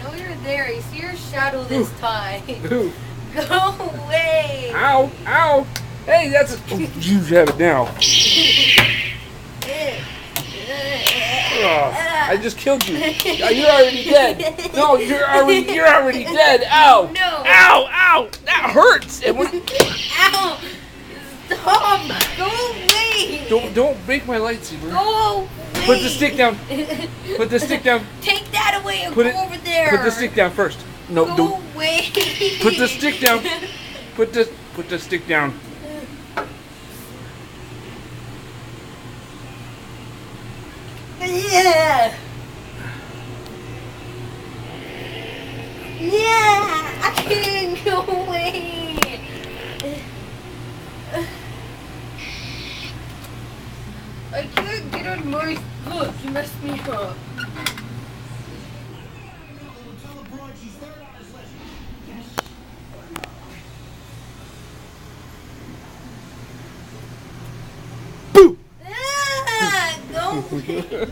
know you're there. I see your shadow this time. Ooh. Go away. Ow! Ow! Hey, that's you have it now. I just killed you. You're already dead. No, you're already dead. Ow! No. Ow! Ow! That hurts. Ow! Stop! Go away! Don't break my lightsaber. Go away! Put the stick down. Put the stick down. Take that away and Put go it over there. Put the stick down first. No, Go don't. away. Put the stick down. Put the stick down. Yeah. Yeah. I can't go away. I can't get on my foot. You messed me up. Boo! Ah, go away.